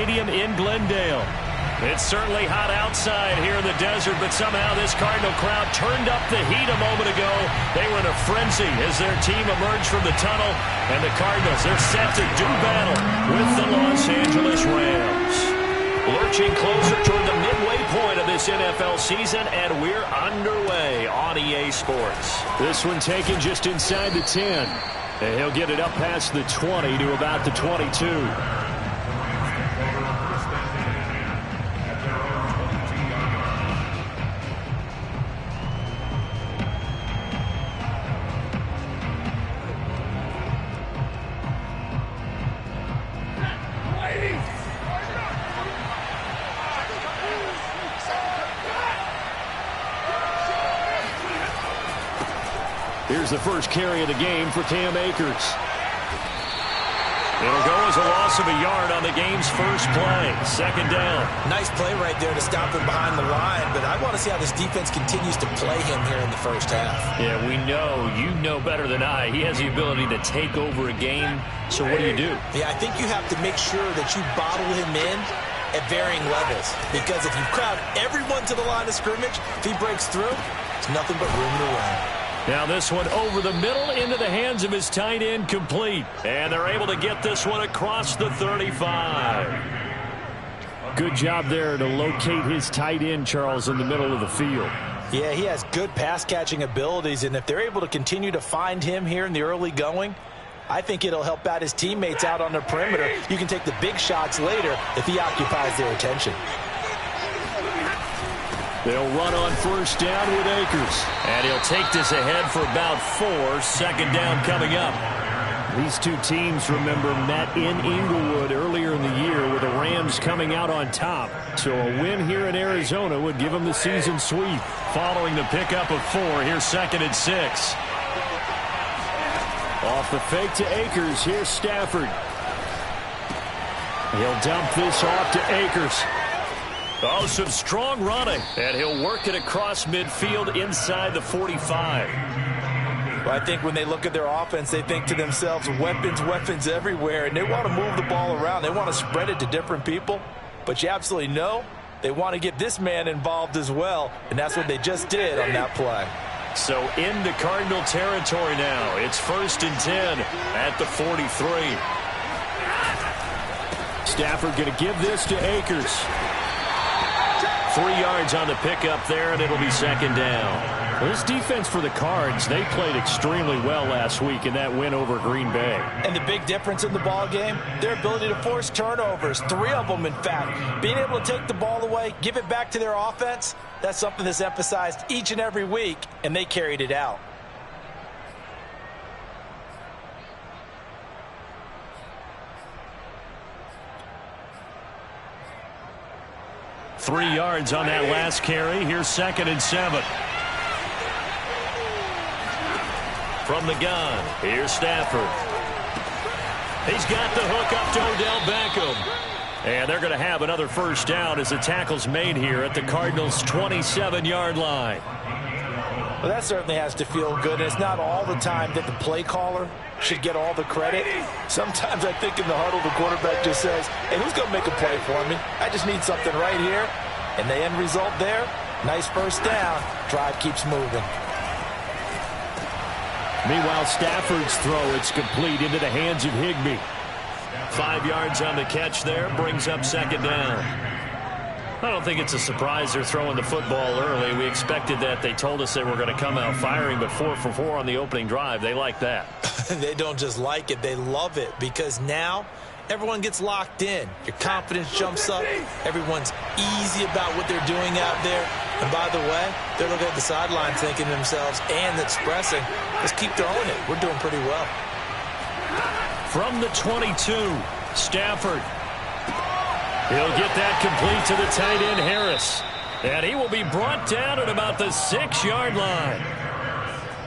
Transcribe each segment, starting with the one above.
Stadium in Glendale. It's certainly hot outside here in the desert, but somehow this Cardinal crowd turned up the heat a moment ago. They were in a frenzy as their team emerged from the tunnel, and the Cardinals, they're set to do battle with the Los Angeles Rams. Lurching closer toward the midway point of this NFL season, and we're underway on EA Sports. This one taken just inside the 10. And he'll get it up past the 20 to about the 22. Here's the first carry of the game for Cam Akers. It'll go as a loss of a yard on the game's first play. Second down. Nice play right there to stop him behind the line, but I want to see how this defense continues to play him here in the first half. Yeah, we know. You know better than I. He has the ability to take over a game, so what do you do? Yeah, I think you have to make sure that you bottle him in at varying levels, because if you crowd everyone to the line of scrimmage, if he breaks through, it's nothing but room to run. Now this one over the middle into the hands of his tight end, complete. And they're able to get this one across the 35. Good job there to locate his tight end, Charles, in the middle of the field. Yeah, he has good pass-catching abilities, and if they're able to continue to find him here in the early going, I think it'll help out his teammates out on the perimeter. You can take the big shots later if he occupies their attention. They'll run on first down with Akers. And he'll take this ahead for about 4. Second down coming up. These two teams, remember, met in Inglewood earlier in the year with the Rams coming out on top. So a win here in Arizona would give them the season sweep. Following the pickup of 4, here's 2nd and 6. Off the fake to Akers, here's Stafford. He'll dump this off to Akers. Oh, some strong running, and he'll work it across midfield inside the 45. Well, I think when they look at their offense, they think to themselves, weapons everywhere, and they want to move the ball around. They want to spread it to different people, but you absolutely know they want to get this man involved as well, and that's what they just did on that play. So into Cardinal territory now. It's 1st and 10 at the 43. Stafford going to give this to Akers. 3 yards on the pickup there, and it'll be 2nd down. Well, this defense for the Cards, they played extremely well last week in that win over Green Bay. And the big difference in the ball game, their ability to force turnovers, 3 of them, in fact. Being able to take the ball away, give it back to their offense, that's something that's emphasized each and every week, and they carried it out. Three yards on that last carry. Here's 2nd and 7. From the gun, here's Stafford. He's got the hook up to Odell Beckham. And they're going to have another first down as the tackle's made here at the Cardinals' 27-yard line. Well, that certainly has to feel good. It's not all the time that the play caller should get all the credit. Sometimes I think in the huddle, the quarterback just says, hey, who's going to make a play for me? I just need something right here. And the end result there, nice first down. Drive keeps moving. Meanwhile, Stafford's throw, it's complete into the hands of Higbee. 5 yards on the catch there, brings up 2nd down. I don't think it's a surprise they're throwing the football early. We expected that. They told us they were going to come out firing, but 4 for 4 on the opening drive. They like that. They don't just like it, they love it, because now everyone gets locked in. Your confidence jumps up. Everyone's easy about what they're doing out there. And by the way, they're looking at the sideline thinking to themselves and expressing, let's keep throwing it. We're doing pretty well. From the 22, Stafford. He'll get that complete to the tight end, Harris. And he will be brought down at about the 6-yard line.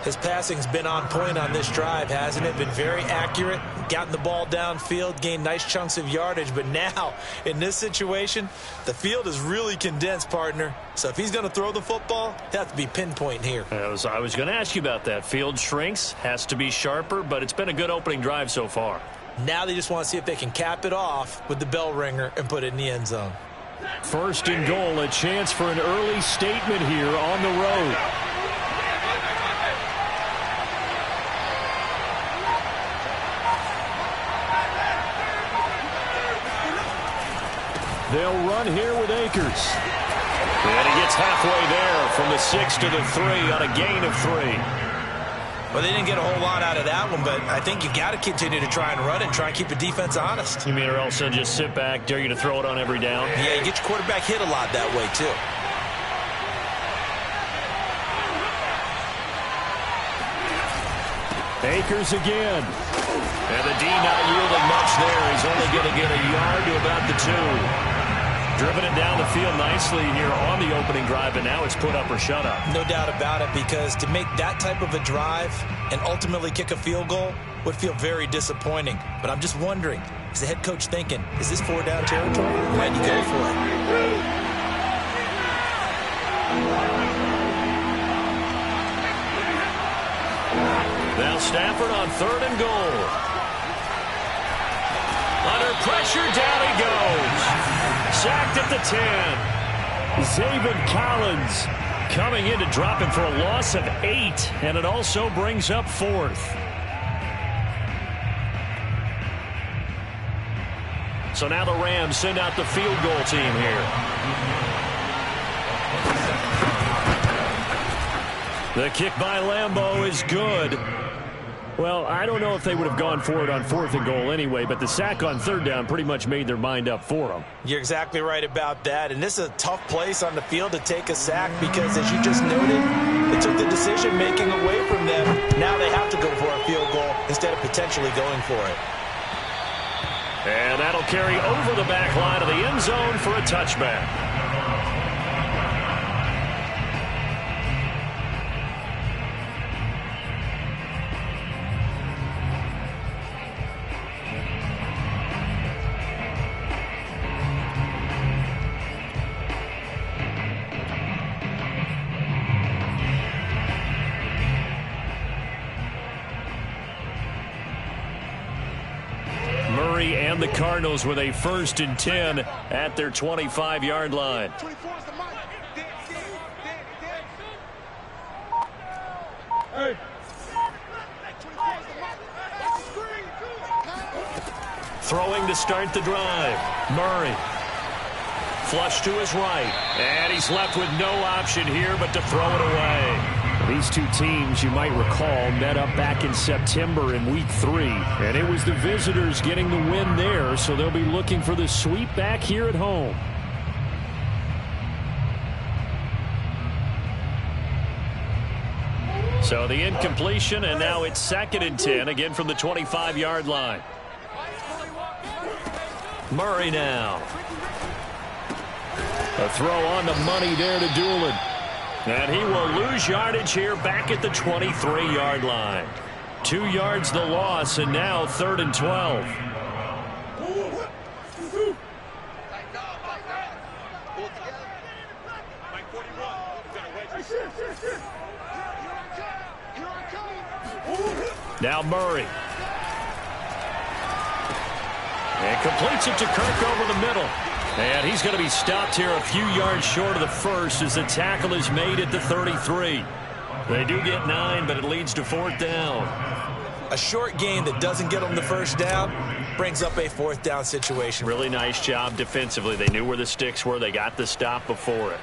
His passing's been on point on this drive, hasn't it? Been very accurate, gotten the ball downfield, gained nice chunks of yardage. But now, in this situation, the field is really condensed, partner. So if he's going to throw the football, it has to be pinpoint here. I was going to ask you about that. Field shrinks, has to be sharper, but it's been a good opening drive so far. Now they just want to see if they can cap it off with the bell ringer and put it in the end zone. First and goal, a chance for an early statement here on the road. They'll run here with Akers. And he gets halfway there from the 6 to the 3 on a gain of 3. Well, they didn't get a whole lot out of that one, but I think you got to continue to try and run and try and keep the defense honest. You mean or else they'll just sit back, dare you to throw it on every down? Yeah, you get your quarterback hit a lot that way, too. Akers again. And the D not yielding much there. He's only going to get a yard to about the 2. Driven it down the field nicely here on the opening drive, and now it's put up or shut up. No doubt about it, because to make that type of a drive and ultimately kick a field goal would feel very disappointing. But I'm just wondering, is the head coach thinking, is this 4-down territory? Might he go for it? Now Stafford on 3rd and goal. Under pressure, down he goes. Sacked at the 10. Zaven Collins coming in to drop him for a loss of 8, and it also brings up 4th. So now the Rams send out the field goal team here. The kick by Lambeau is good. Well, I don't know if they would have gone for it on 4th and goal anyway, but the sack on 3rd down pretty much made their mind up for them. You're exactly right about that, and this is a tough place on the field to take a sack because, as you just noted, it took the decision-making away from them. Now they have to go for a field goal instead of potentially going for it. And that'll carry over the back line of the end zone for a touchback. And the Cardinals with a 1st and 10 at their 25-yard line. Throwing to start the drive. Murray. Flush to his right. And he's left with no option here but to throw it away. These two teams, you might recall, met up back in September in Week 3. And it was the visitors getting the win there, so they'll be looking for the sweep back here at home. So the incompletion, and now it's 2nd and 10, again from the 25-yard line. Murray now. A throw on the money there to Doolin. And he will lose yardage here back at the 23-yard line. 2 yards the loss, and now 3rd and 12. Now Murray. And completes it to Kirk over the middle. And he's going to be stopped here a few yards short of the first as the tackle is made at the 33. They do get 9, but it leads to 4th down. A short gain that doesn't get them the first down brings up a 4th down situation. Really nice job defensively. They knew where the sticks were. They got the stop before it.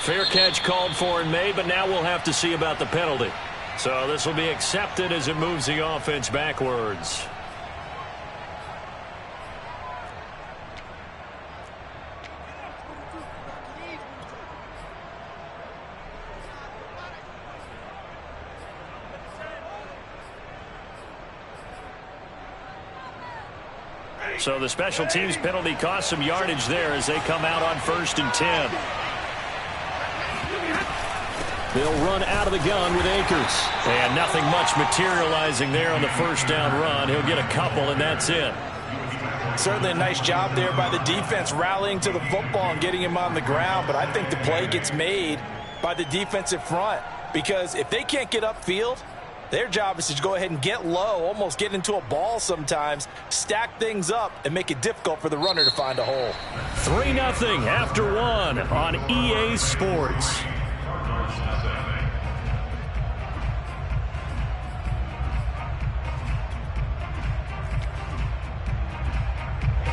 Fair catch called for and made, but now we'll have to see about the penalty. So this will be accepted as it moves the offense backwards. So the special teams penalty cost some yardage there as they come out on 1st and 10. They'll run out of the gun with Akers. And nothing much materializing there on the 1st down run. He'll get a couple, and that's it. Certainly a nice job there by the defense rallying to the football and getting him on the ground. But I think the play gets made by the defensive front. Because if they can't get upfield, Their job is to go ahead and get low, almost get into a ball sometimes, stack things up, and make it difficult for the runner to find a hole. 3-0 after one on EA Sports.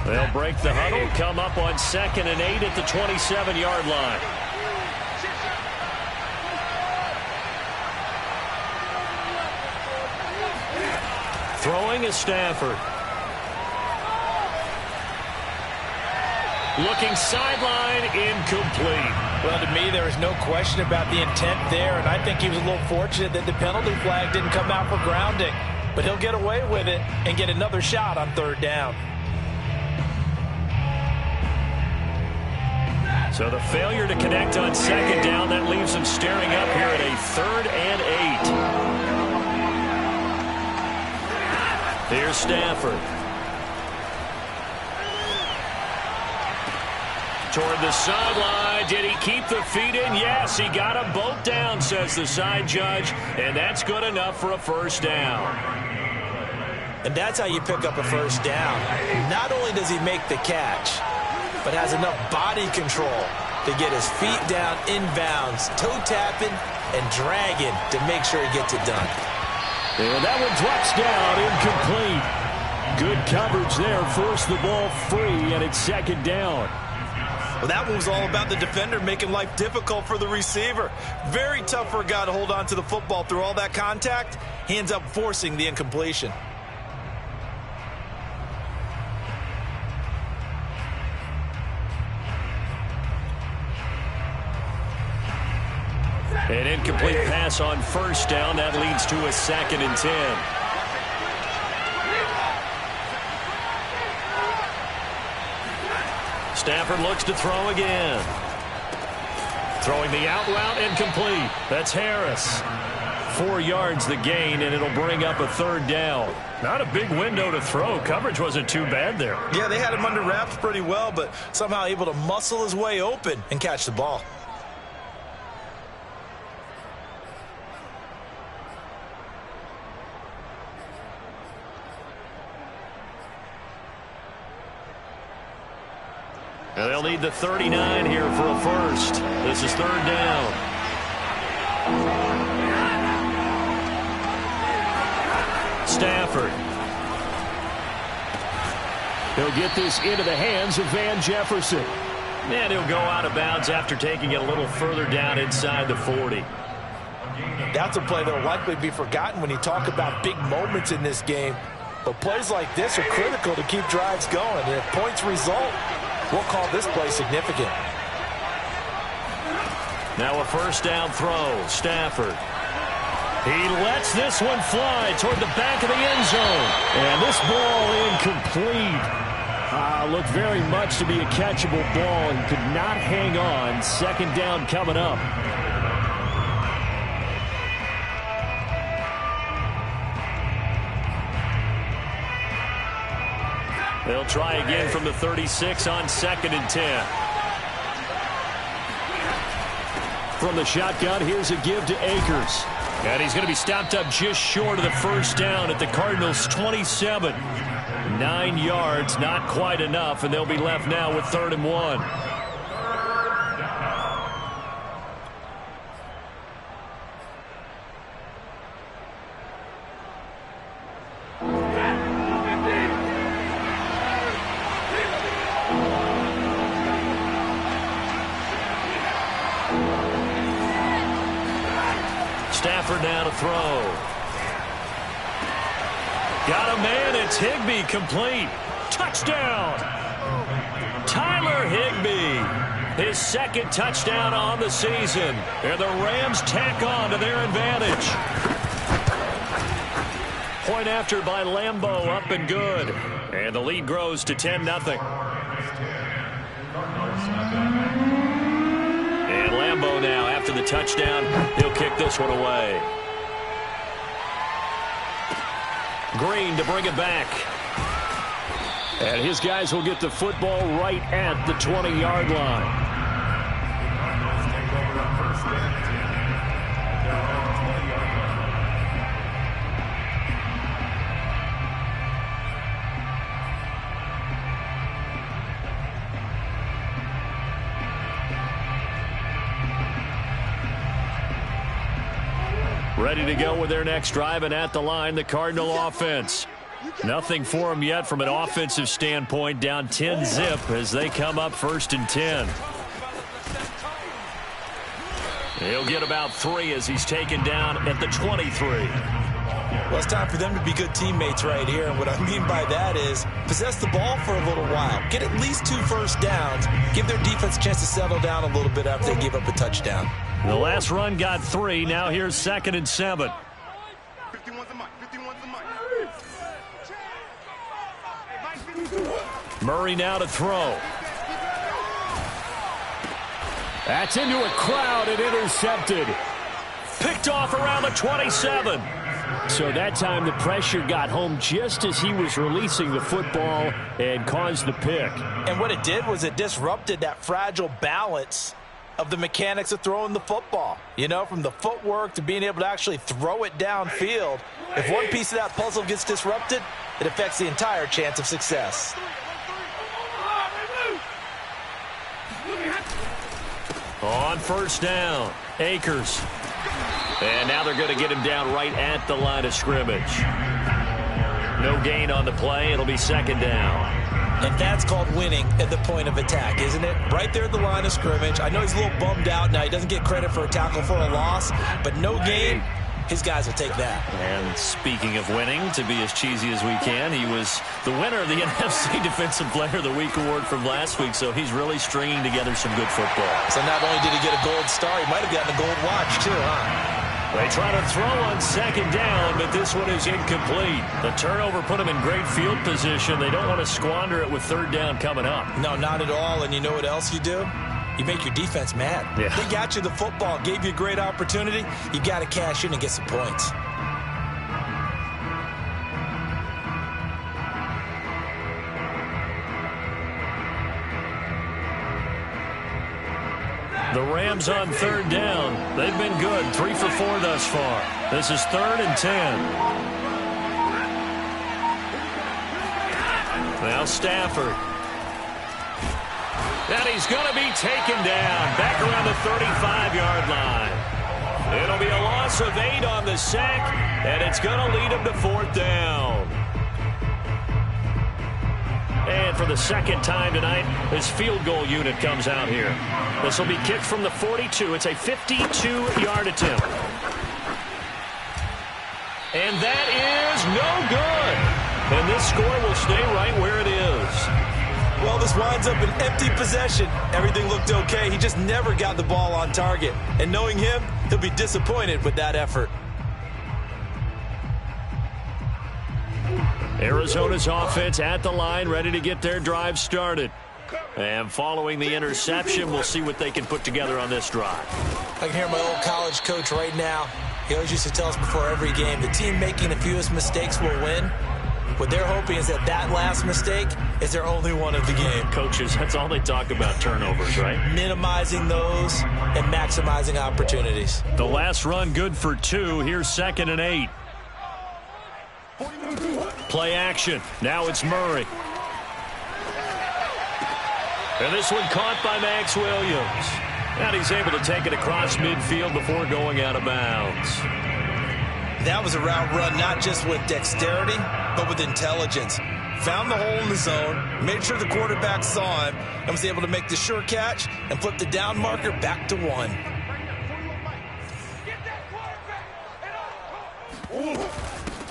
They'll break the huddle, come up on 2nd and 8 at the 27-yard line. Throwing is Stafford. Looking sideline, incomplete. Well, to me, there is no question about the intent there, and I think he was a little fortunate that the penalty flag didn't come out for grounding. But he'll get away with it and get another shot on 3rd down. So the failure to connect on 2nd down, that leaves him staring up here at a 3rd and 8. Here's Stafford. Toward the sideline. Did he keep the feet in? Yes, he got them both down, says the side judge. And that's good enough for a 1st down. And that's how you pick up a 1st down. Not only does he make the catch, but has enough body control to get his feet down inbounds, toe tapping and dragging to make sure he gets it done. And that one drops down, incomplete. Good coverage there, forced the ball free, and it's 2nd down. Well, that one was all about the defender making life difficult for the receiver. Very tough for a guy to hold on to the football through all that contact. He ends up forcing the incompletion. An incomplete pass on 1st down. That leads to a 2nd and 10. Stafford looks to throw again. Throwing the out route, incomplete. That's Harris. 4 yards the gain, and it'll bring up a 3rd down. Not a big window to throw. Coverage wasn't too bad there. Yeah, they had him under wraps pretty well, but somehow able to muscle his way open and catch the ball. And they'll need the 39 here for a 1st. This is 3rd down. Stafford. He'll get this into the hands of Van Jefferson. And he'll go out of bounds after taking it a little further down inside the 40. That's a play that will likely be forgotten when you talk about big moments in this game. But plays like this are critical to keep drives going. And if points result, we'll call this play significant. Now a 1st down throw. Stafford. He lets this one fly toward the back of the end zone. And this ball incomplete. Looked very much to be a catchable ball and could not hang on. 2nd down coming up. They'll try again from the 36 on 2nd and 10. From the shotgun, here's a give to Akers. And he's going to be stopped up just short of the 1st down at the Cardinals' 27. 9 yards, not quite enough, and they'll be left now with 3rd and 1. Stafford now to throw. Got a man, it's Higbee, complete. Touchdown! Tyler Higbee, his 2nd touchdown on the season. And the Rams tack on to their advantage. Point after by Lambeau, up and good. And the lead grows to 10-0. And Lambeau now, after the touchdown, he'll kick this one away. Green to bring it back. And his guys will get the football right at the 20-yard line. Ready to go with their next drive, and at the line, the Cardinal offense. Nothing for them yet from an offensive standpoint. Down 10-zip as they come up 1st and 10. He'll get about 3 as he's taken down at the 23. Well, it's time for them to be good teammates right here. And what I mean by that is possess the ball for a little while. Get at least 2 first downs. Give their defense a chance to settle down a little bit after they give up a touchdown. The last run got 3. Now here's 2nd and 7. Murray now to throw. That's into a crowd and intercepted. Picked off around the 27. So that time the pressure got home just as he was releasing the football and caused the pick. And what it did was it disrupted that fragile balance of the mechanics of throwing the football. You know, from the footwork to being able to actually throw it downfield. If one piece of that puzzle gets disrupted, it affects the entire chance of success. On 1st down, Akers. And now they're going to get him down right at the line of scrimmage. No gain on the play. It'll be 2nd down. And that's called winning at the point of attack, isn't it? Right there at the line of scrimmage. I know he's a little bummed out now. He doesn't get credit for a tackle for a loss, but no gain. His guys will take that. And speaking of winning, to be as cheesy as we can, he was the winner of the NFC Defensive Player of the Week award from last week, so he's really stringing together some good football. So not only did he get a gold star, he might have gotten a gold watch too, huh? They try to throw on 2nd down, but this one is incomplete. The turnover put them in great field position. They don't want to squander it with 3rd down coming up. No, not at all. And you know what else you do? You make your defense mad. Yeah. They got you the football, gave you a great opportunity. You got to cash in and get some points. The Rams on 3rd down. They've been good. 3 for 4 thus far. This is 3rd and 10. Now Stafford. And he's going to be taken down back around the 35-yard line. It'll be a loss of 8 on the sack, and it's going to lead him to 4th down. And for the 2nd time tonight, his field goal unit comes out here. This will be kicked from the 42. It's a 52-yard attempt. And that is no good. And this score will stay right where it is. Well, this winds up an empty possession. Everything looked okay. He just never got the ball on target. And knowing him, he'll be disappointed with that effort. Arizona's offense at the line, ready to get their drive started. And following the interception, we'll see what they can put together on this drive. I can hear my old college coach right now. He always used to tell us before every game, the team making the fewest mistakes will win. What they're hoping is that that last mistake is their only one of the game. Coaches, that's all they talk about, turnovers, right? Minimizing those and maximizing opportunities. The last run good for 2. Here's 2nd and 8. Play action. Now it's Murray. And this one caught by Max Williams. And he's able to take it across midfield before going out of bounds. That was a route run not just with dexterity, but with intelligence. Found the hole in the zone, made sure the quarterback saw him, and was able to make the sure catch and flip the down marker back to 1.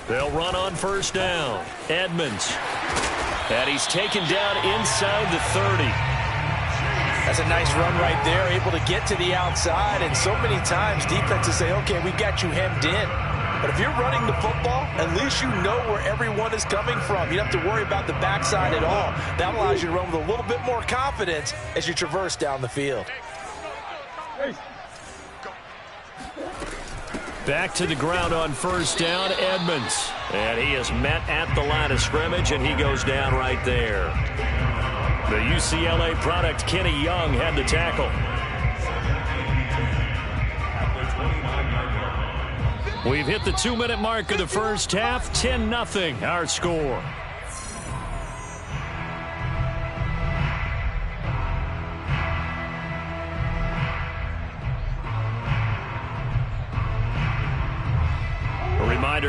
They'll run on 1st down. Edmonds. And he's taken down inside the 30. That's a nice run right there, able to get to the outside. And so many times defenses say, okay, we got you hemmed in. But if you're running the football, at least you know where everyone is coming from. You don't have to worry about the backside at all. That allows you to run with a little bit more confidence as you traverse down the field. Back to the ground on 1st down, Edmonds. And he is met at the line of scrimmage, and he goes down right there. The UCLA product, Kenny Young, had the tackle. We've hit the 2-minute mark of the first half. 10-0 our score.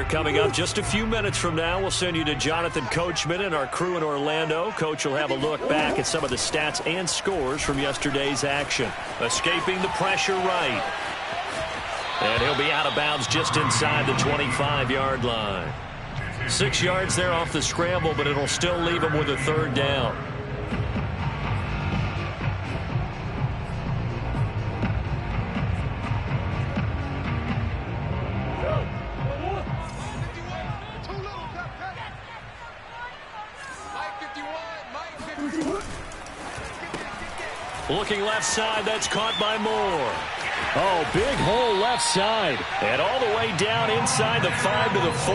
coming up just a few minutes from now. We'll send you to Jonathan Coachman and our crew in Orlando. Coach will have a look back at some of the stats and scores from yesterday's action. Escaping the pressure right. And he'll be out of bounds just inside the 25-yard line. 6 yards there off the scramble, but it'll still leave him with a third down. Looking left side, that's caught by Moore. Oh, big hole left side. And all the way down inside the 5 to the 4.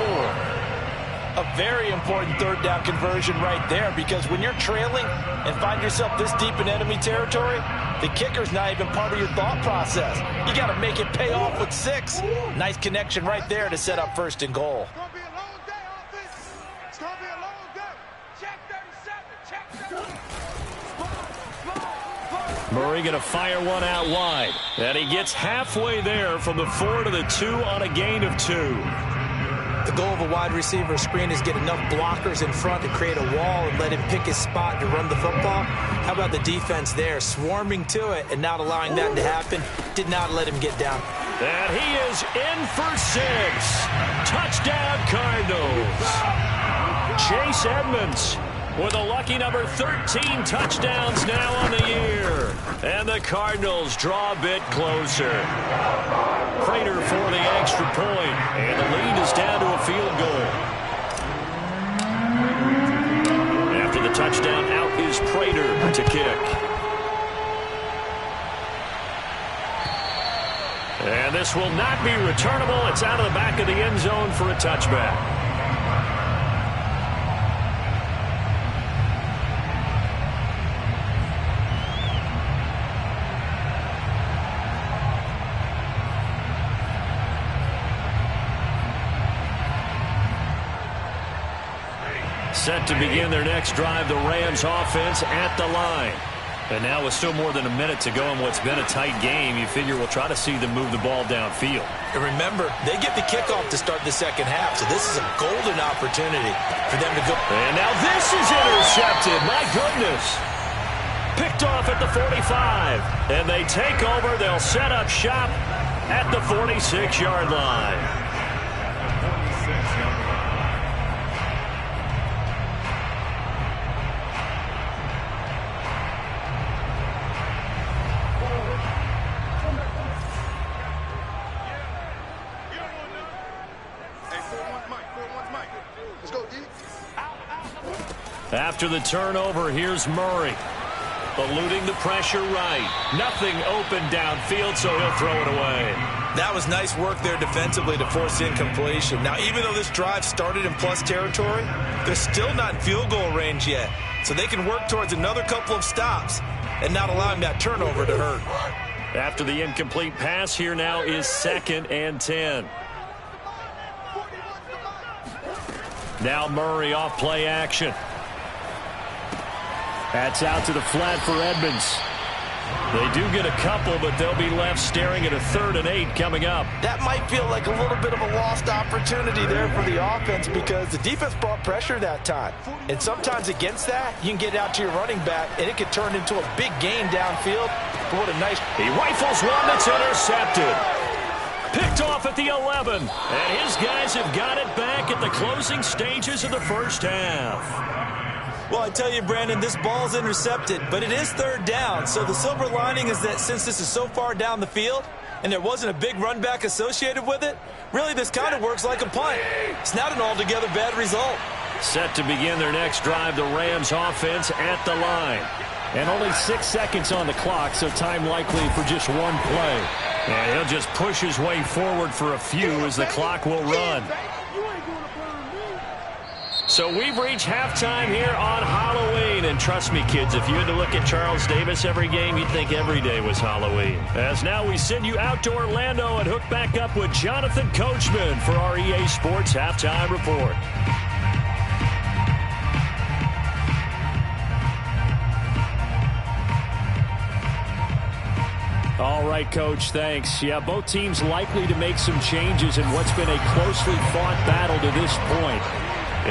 A very important third down conversion right there, because when you're trailing and find yourself this deep in enemy territory, the kicker's not even part of your thought process. You got to make it pay off with 6. Nice connection right there to set up first and goal. Murray going to fire one out wide. And he gets halfway there from the 4 to the 2 on a gain of 2. The goal of a wide receiver screen is get enough blockers in front to create a wall and let him pick his spot to run the football. How about the defense there, swarming to it and not allowing that to happen? Did not let him get down. And he is in for 6. Touchdown, Cardinals. Chase Edmonds with a lucky number 13 touchdowns now on the year. And the Cardinals draw a bit closer. Prater for the extra point. And the lead is down to a field goal. After the touchdown, out is Prater to kick. And this will not be returnable. It's out of the back of the end zone for a touchback. Set to begin their next drive, the Rams offense at the line. And now with still more than a minute to go in what's been a tight game, you figure we'll try to see them move the ball downfield. And remember, they get the kickoff to start the second half, so this is a golden opportunity for them to go. And now this is intercepted. My goodness. Picked off at the 45. And they take over. They'll set up shop at the 46-yard line. After the turnover, here's Murray. Eluding the pressure right. Nothing open downfield, so he'll throw it away. That was nice work there defensively to force incompletion. Now, even though this drive started in plus territory, they're still not in field goal range yet. So they can work towards another couple of stops and not allowing that turnover to hurt. After the incomplete pass, here now is 2nd and 10. Now Murray off play action. That's out to the flat for Edmonds. They do get a couple, but they'll be left staring at a 3rd and 8 coming up. That might feel like a little bit of a lost opportunity there for the offense, because the defense brought pressure that time. And sometimes against that, you can get out to your running back, and it could turn into a big gain downfield. But what a nice... He rifles one that's intercepted. Picked off at the 11. And his guys have got it back at the closing stages of the first half. Well, I tell you, Brandon, this ball's intercepted, but it is 3rd down. So the silver lining is that since this is so far down the field and there wasn't a big run back associated with it, really this kind of works like a punt. It's not an altogether bad result. Set to begin their next drive, the Rams offense at the line. And only 6 seconds on the clock, so time likely for just one play. And he'll just push his way forward for a few as the clock will run. So we've reached halftime here on Halloween. And trust me, kids, if you had to look at Charles Davis every game, you'd think every day was Halloween. As now we send you out to Orlando and hook back up with Jonathan Coachman for our EA Sports Halftime Report. All right, Coach, thanks. Yeah, both teams likely to make some changes in what's been a closely fought battle to this point.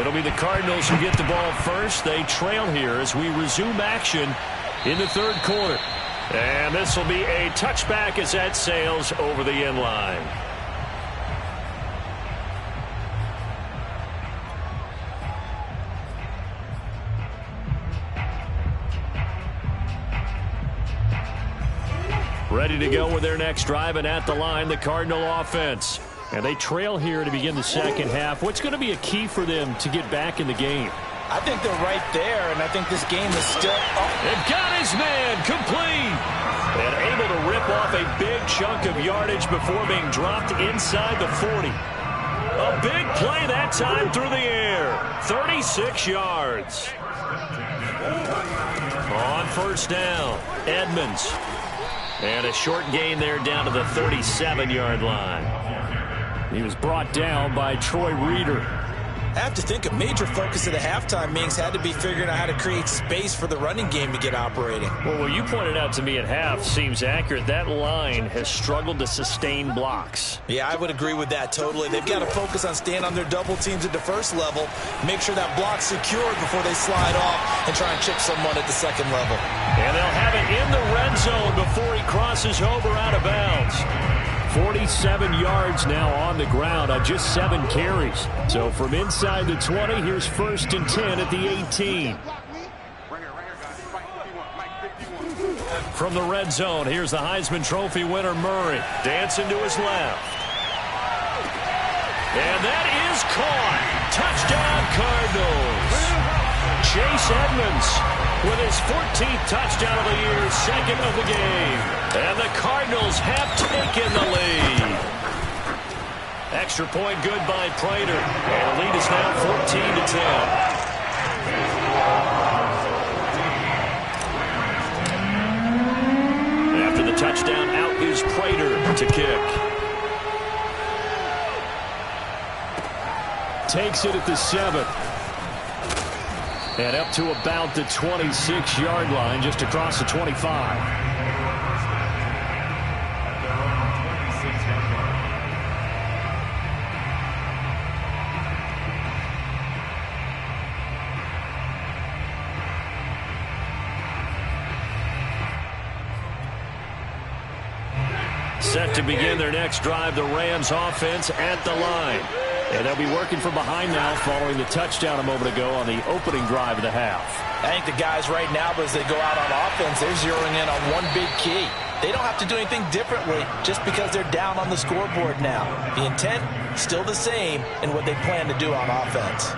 It'll be the Cardinals who get the ball first. They trail here as we resume action in the third quarter. And this will be a touchback as that sails over the end line. Ready to go with their next drive, and at the line, the Cardinal offense. And they trail here to begin the second half. What's going to be a key for them to get back in the game? I think they're right there, and I think this game is still... They've got his man complete. And able to rip off a big chunk of yardage before being dropped inside the 40. A big play that time through the air. 36 yards. On first down, Edmonds. And a short gain there down to the 37-yard line. He was brought down by Troy Reeder. I have to think a major focus of the halftime meetings had to be figuring out how to create space for the running game to get operating. Well, what you pointed out to me at half seems accurate. That line has struggled to sustain blocks. Yeah, I would agree with that totally. They've got to focus on staying on their double teams at the first level, make sure that block's secured before they slide off and try and chip someone at the second level. And they'll have it in the red zone before he crosses over out of bounds. 47 yards now on the ground on just 7 carries. So from inside the 20, here's 1st and 10 at the 18. From the red zone, here's the Heisman Trophy winner Murray. Dancing to his left. And that is caught. Touchdown Cardinals. Chase Edmonds with his 14th touchdown of the year, 2nd of the game. And the Cardinals have taken the lead. Extra point good by Prater. And the lead is now 14-10. After the touchdown, out is Prater to kick. Takes it at the 7. And up to about the 26-yard line, just across the 25. Set to begin their next drive, the Rams offense at the line. And they'll be working from behind now following the touchdown a moment ago on the opening drive of the half. I think the guys right now, as they go out on offense, they're zeroing in on one big key. They don't have to do anything differently just because they're down on the scoreboard now. The intent, still the same in what they plan to do on offense.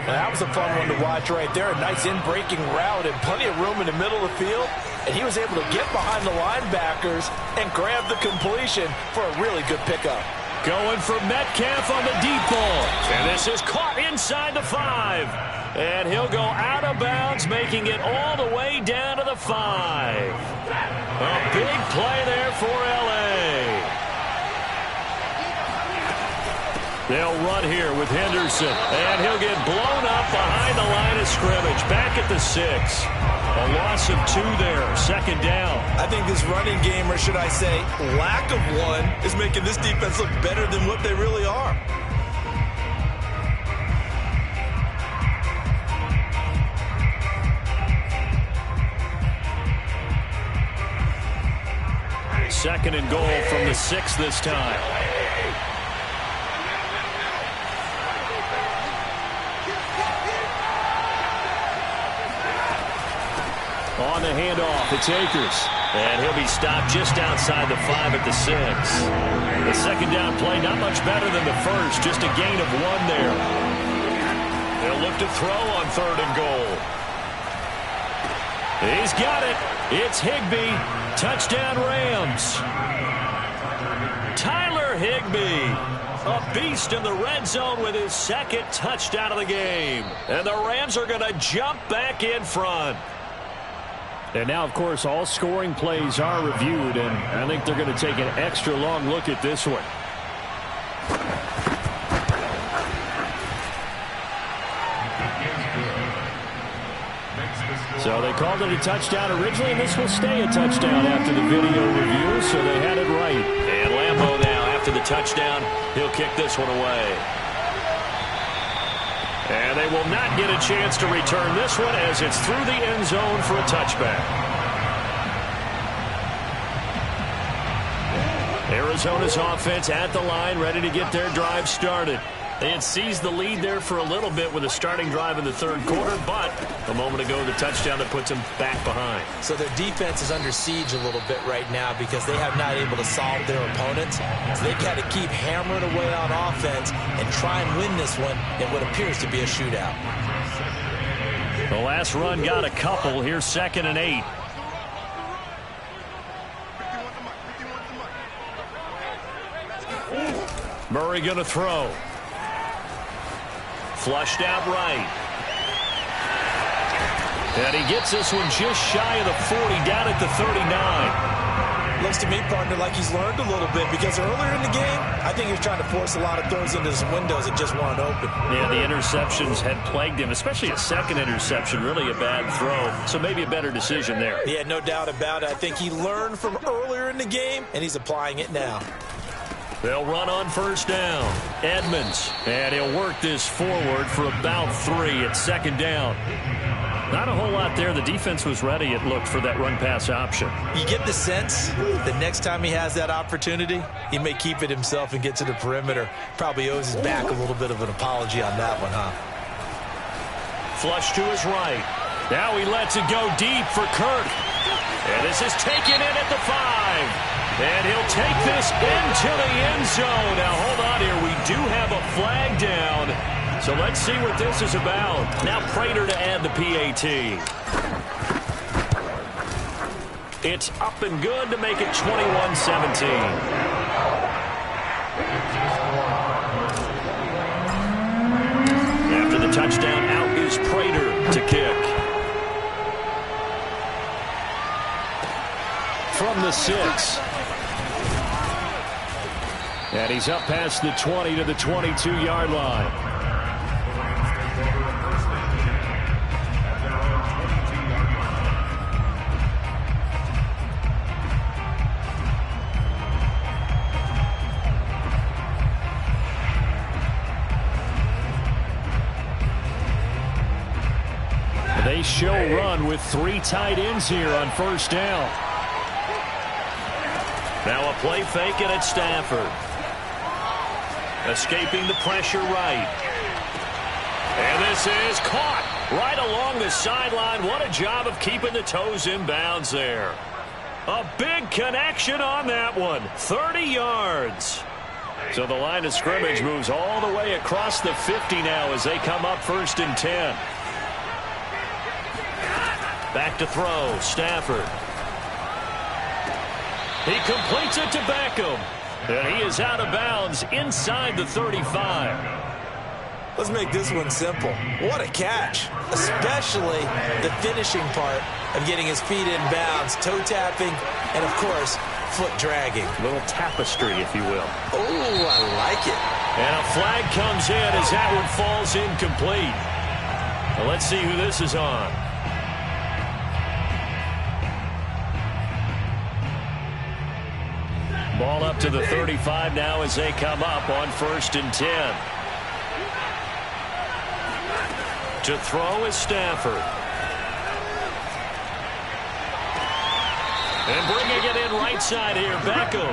Well, that was a fun one to watch right there. A nice in-breaking route and plenty of room in the middle of the field. And he was able to get behind the linebackers and grab the completion for a really good pickup. Going for Metcalf on the deep ball. And this is caught inside the 5. And he'll go out of bounds, making it all the way down to the 5. A big play there for L.A. They'll run here with Henderson. And he'll get blown up behind the line of scrimmage. Back at the 6. A loss of 2 there, 2nd down. I think this running game, or should I say lack of one, is making this defense look better than what they really are. Second and goal from the 6 this time. On the handoff, it's Akers. And he'll be stopped just outside the 5 at the 6. The second down play, not much better than the first, just a gain of 1 there. They'll look to throw on 3rd and goal. He's got it. It's Higbee. Touchdown Rams. Tyler Higbee, a beast in the red zone with his 2nd touchdown of the game. And the Rams are going to jump back in front. And now, of course, all scoring plays are reviewed, and I think they're going to take an extra long look at this one. So they called it a touchdown originally, and this will stay a touchdown after the video review, so they had it right. And Lambeau now, after the touchdown, he'll kick this one away. And they will not get a chance to return this one as it's through the end zone for a touchback. Arizona's offense at the line, ready to get their drive started. They had seized the lead there for a little bit with a starting drive in the third quarter, but a moment ago, the touchdown that puts them back behind. So their defense is under siege a little bit right now because they have not able to solve their opponents. So they've got to keep hammering away on offense and try and win this one in what appears to be a shootout. The last run got a couple. Here's 2nd and 8. Murray going to throw. Flushed out right. And he gets this one just shy of the 40, down at the 39. Looks to me, partner, like he's learned a little bit because earlier in the game, I think he was trying to force a lot of throws into some windows that just weren't open. Yeah, the interceptions had plagued him, especially a second interception, really a bad throw. So maybe a better decision there. Yeah, no doubt about it. I think he learned from earlier in the game, and he's applying it now. They'll run on first down. Edmonds, and he'll work this forward for about 3 at 2nd down. Not a whole lot there. The defense was ready, it looked, for that run-pass option. You get the sense that next time he has that opportunity, he may keep it himself and get to the perimeter. Probably owes his back a little bit of an apology on that one, huh? Flush to his right. Now he lets it go deep for Kirk. And this is taken in at the 5. And he'll take this into the end zone. Now, hold on here. We do have a flag down. So let's see what this is about. Now Prater to add the PAT. It's up and good to make it 21-17. After the touchdown, out is Prater to kick. From the 6. And he's up past the 20 to the 22-yard line. They show run with 3 tight ends here on first down. Now a play fake, and it's Stafford. Escaping the pressure right. And this is caught right along the sideline. What a job of keeping the toes in bounds there. A big connection on that one. 30 yards. So the line of scrimmage moves all the way across the 50 now as they come up 1st and 10. Back to throw, Stafford. He completes it to Beckham. And he is out of bounds inside the 35. Let's make this one simple. What a catch, especially the finishing part of getting his feet in bounds, toe tapping, and, of course, foot dragging. A little tapestry, if you will. Oh, I like it. And a flag comes in as that one falls incomplete. Well, let's see who this is on. Ball up to the 35 now as they come up on 1st and 10. To throw is Stafford. And bringing it in right side here, Beckham.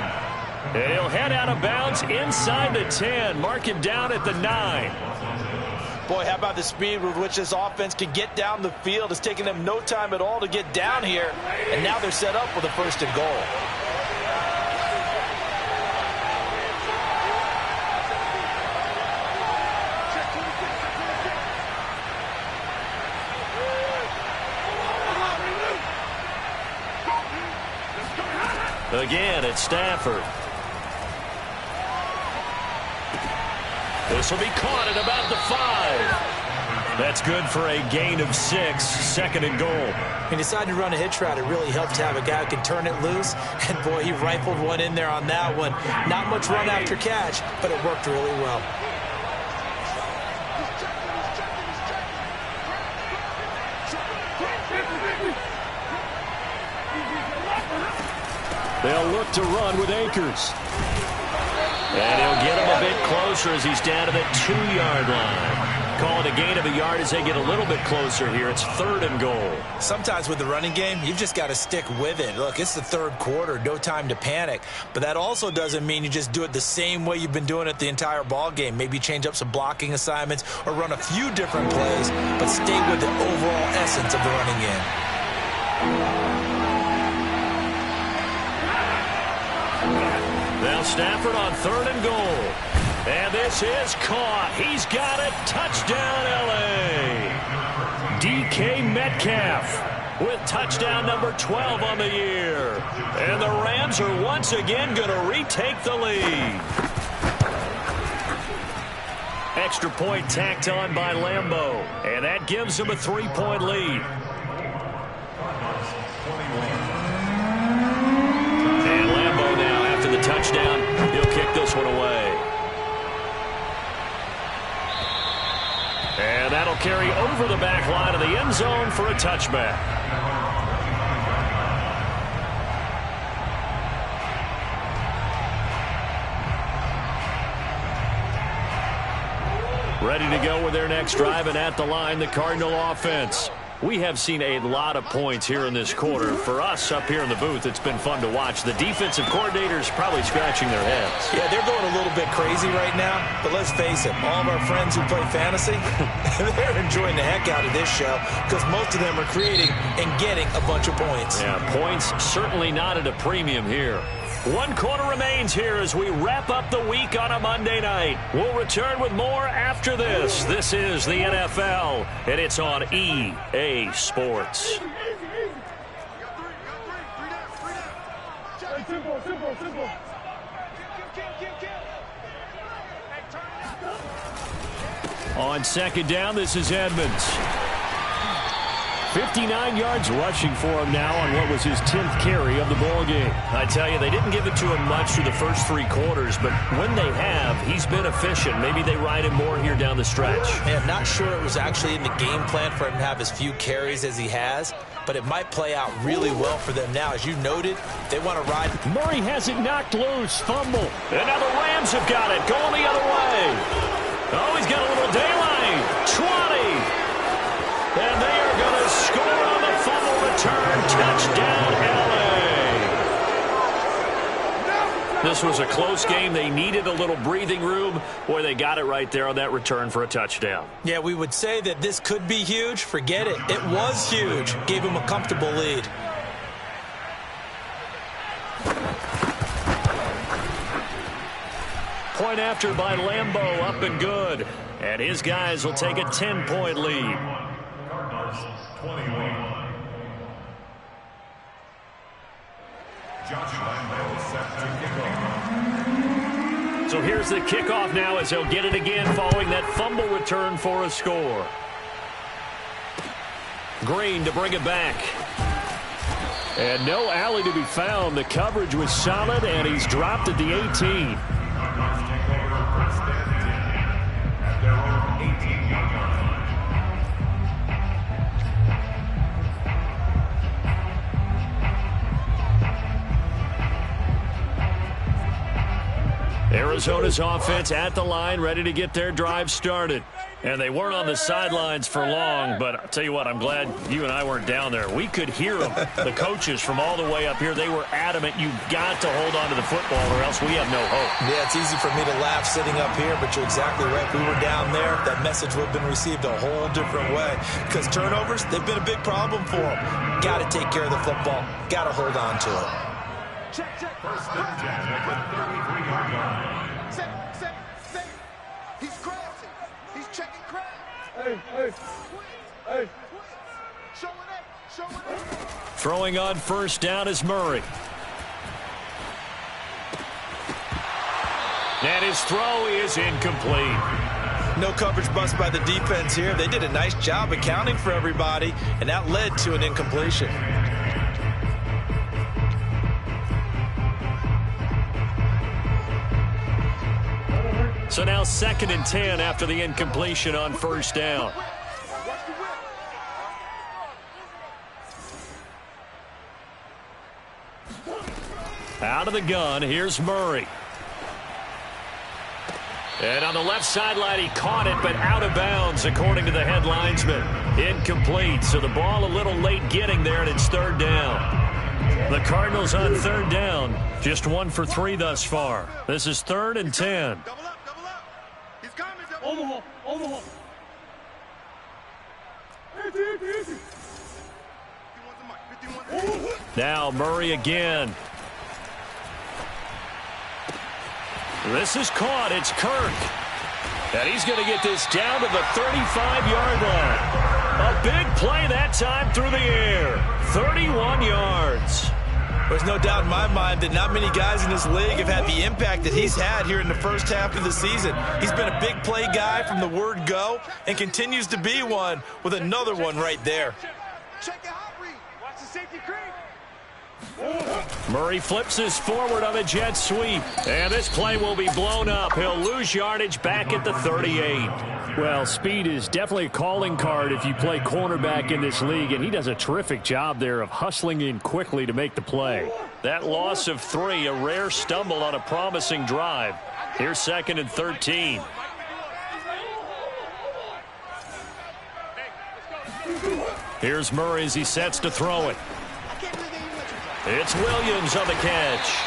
And he'll head out of bounds inside the 10. Mark him down at the 9. Boy, how about the speed with which this offense can get down the field? It's taking them no time at all to get down here. And now they're set up with a 1st and goal. Again, it's Stafford. This will be caught at about the 5. That's good for a gain of 6, 2nd and goal. He decided to run a hitch route. It really helped to have a guy who can turn it loose. And, boy, he rifled one in there on that one. Not much run after catch, but it worked really well. They'll look to run with Akers. And he'll get him a bit closer as he's down to the 2-yard line. Call it a gain of a yard as they get a little bit closer here. It's 3rd and goal. Sometimes with the running game, you've just got to stick with it. Look, it's the 3rd quarter, no time to panic. But that also doesn't mean you just do it the same way you've been doing it the entire ball game. Maybe change up some blocking assignments or run a few different plays, but stay with the overall essence of the running game. Now Stafford on 3rd and goal. And this is caught. He's got it. Touchdown, L.A. DK Metcalf with touchdown number 12 on the year. And the Rams are once again going to retake the lead. Extra point tacked on by Lambeau. And that gives them a 3-point lead. And Lambeau now, after the touchdown, he'll kick this one away. And that'll carry over the back line of the end zone for a touchback. Ready to go with their next drive, and at the line, the Cardinal offense. We have seen a lot of points here in this quarter. For us up here in the booth, it's been fun to watch. The defensive coordinators probably scratching their heads. Yeah, they're going a little bit crazy right now. But let's face it, all of our friends who play fantasy, they're enjoying the heck out of this show because most of them are creating and getting a bunch of points. Yeah, points certainly not at a premium here. 1 quarter remains here as we wrap up the week on a Monday night. We'll return with more after this. This is the NFL, and it's on EA Sports. On 2nd down, this is Edmonds. 59 yards rushing for him now on what was his 10th carry of the ball game. I tell you, they didn't give it to him much through the first 3 quarters, but when they have, he's been efficient. Maybe they ride him more here down the stretch. Yeah, I'm not sure it was actually in the game plan for him to have as few carries as he has, but it might play out really well for them now. As you noted, they want to ride. Murray has it knocked loose. Fumble. And now the Rams have got it. Going the other way. Oh, he's got a little daylight. 20. And they are going to score on the fumble return. Touchdown, L.A. This was a close game. They needed a little breathing room. Boy, they got it right there on that return for a touchdown. Yeah, we would say that this could be huge. Forget it. It was huge. Gave him a comfortable lead. Point after by Lambeau, up and good. And his guys will take a 10-point lead. 21. Josh Lambeau set to kick off. So here's the kickoff now as he'll get it again following that fumble return for a score. Green to bring it back. And no alley to be found. The coverage was solid, and he's dropped at the 18. Arizona's offense at the line, ready to get their drive started. And they weren't on the sidelines for long, but I'll tell you what, I'm glad you and I weren't down there. We could hear them, the coaches from all the way up here. They were adamant, you've got to hold on to the football or else we have no hope. Yeah, it's easy for me to laugh sitting up here, but you're exactly right. If we were down there, that message would have been received a whole different way. Because turnovers, they've been a big problem for them. Got to take care of the football. Got to hold on to it. Check. First and 10 at the 33-yard line. Set. He's crossing. He's checking crowd. Hey. Showing up. Throwing on first down is Murray. And his throw is incomplete. No coverage bust by the defense here. They did a nice job accounting for everybody, and that led to an incompletion. So now 2nd and 10 after the incompletion on first down. Out of the gun, here's Murray. And on the left sideline, he caught it, but out of bounds, according to the head linesman. Incomplete, so the ball a little late getting there, and it's third down. The Cardinals on third down, just 1 for 3 thus far. This is 3rd and 10. Double up, double up. He's coming, double up. Overhaul. Now Murray again. This is caught. It's Kirk. And he's going to get this down to the 35-yard line. A big play that time through the air. 31 yards. There's no doubt in my mind that not many guys in this league have had the impact that he's had here in the first half of the season. He's been a big play guy from the word go and continues to be one with another one right there. Check your hot read. Watch the safety creep. Murray flips his forward on a jet sweep. And this play will be blown up. He'll lose yardage back at the 38. Well, speed is definitely a calling card if you play cornerback in this league, and he does a terrific job there of hustling in quickly to make the play. That loss of 3, a rare stumble on a promising drive. Here's 2nd and 13. Here's Murray as he sets to throw it. It's Williams on the catch.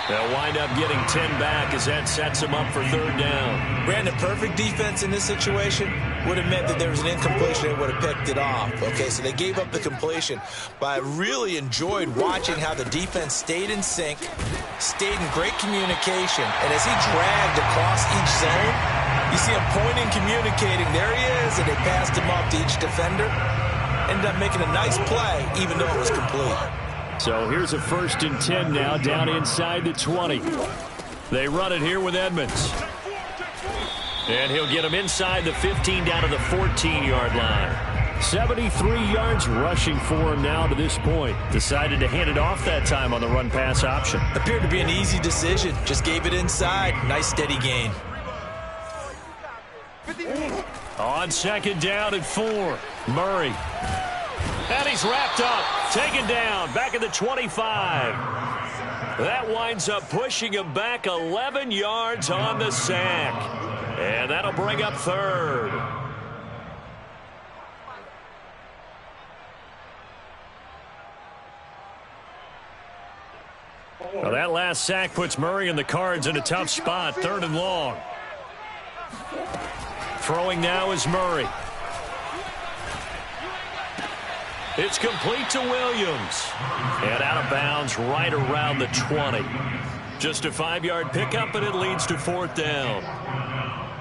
They'll wind up getting 10 back as that sets him up for third down. Brandon, perfect defense in this situation would have meant that there was an incompletion. They would have picked it off. Okay, so they gave up the completion. But I really enjoyed watching how the defense stayed in sync, stayed in great communication. And as he dragged across each zone, you see him pointing, communicating. There he is, and they passed him off to each defender. Ended up making a nice play, even though it was complete. So here's a 1st and 10 now, down inside the 20. They run it here with Edmonds. And he'll get him inside the 15 down to the 14-yard line. 73 yards rushing for him now to this point. Decided to hand it off that time on the run-pass option. Appeared to be an easy decision. Just gave it inside. Nice steady gain. On 2nd down and 4, Murray. And he's wrapped up, taken down, back at the 25. That winds up pushing him back 11 yards on the sack. And that'll bring up 3rd. Well, that last sack puts Murray and the Cards in a tough spot, 3rd and long. Throwing now is Murray. It's complete to Williams. And out of bounds right around the 20. Just a 5-yard pickup, and it leads to 4th down.